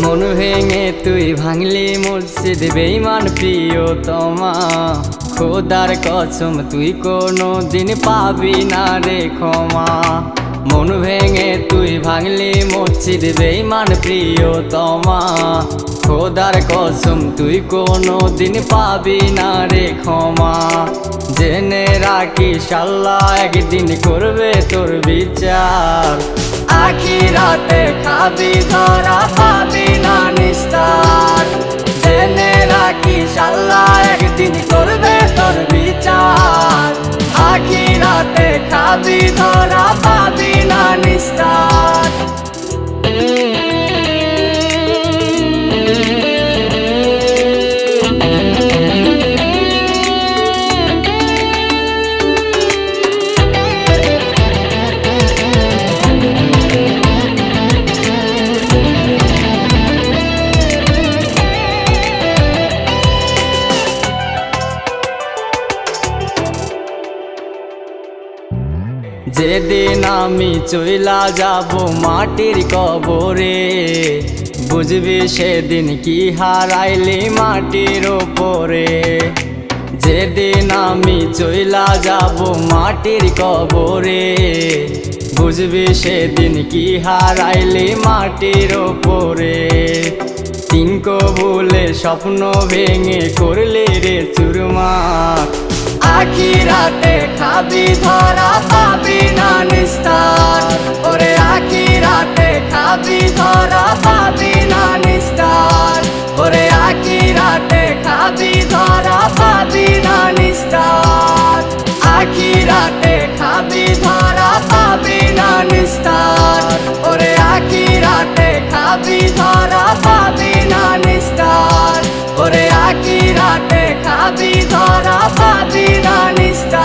মন ভেঙে তুই ভাঙলি মসজিদ বেঈমান প্রিয়তমা, খোদার কসম তুই কোনো দিন পাবি না রে ক্ষমা। মন ভেঙে তুই ভাঙলি মসজিদ বেঈমান প্রিয়তমা, খোদার কসম তুই কোনো দিন পাবি না রে ক্ষমা। জেনে রাখিস আল্লাহ একদিন করবে তোর বিচার, আখিরাতে খাবি ধরা পাবি না নিস্তার। জেনে রাখিস আল্লাহ একদিন করবে তোর বিচার, আখিরাতে খাবি ধরা পাবি না নিস্তার। যেদিন আমি চইলা যাব মাটির কবরে, বুঝবি সেদিন কি হারাইলি মাটির ওপরে। যেদিন আমি চইলা যাব মাটির কবরে, বুঝবি সেদিন কি হারাইলি মাটির ওপরে। তিন কবুলে স্বপ্ন ভেঙে করলি রে চুরমার, আখিরাতে খাবি ধরা পাবি না নিস্তার। ওরে আখিরাতে খাবি ধরা পাবি না নিস্তার, ওরে আখিরাতে খাবি ধরা পাবি না নিস্তার, আখিরাতে খাবি ধরা পাবি না নিস্তার, ওরে আখিরাতে খাবি ধরা পাবি না নিস্তার, ওরে আখিরাতে খাবি ধরা পাবি না নিস্তার।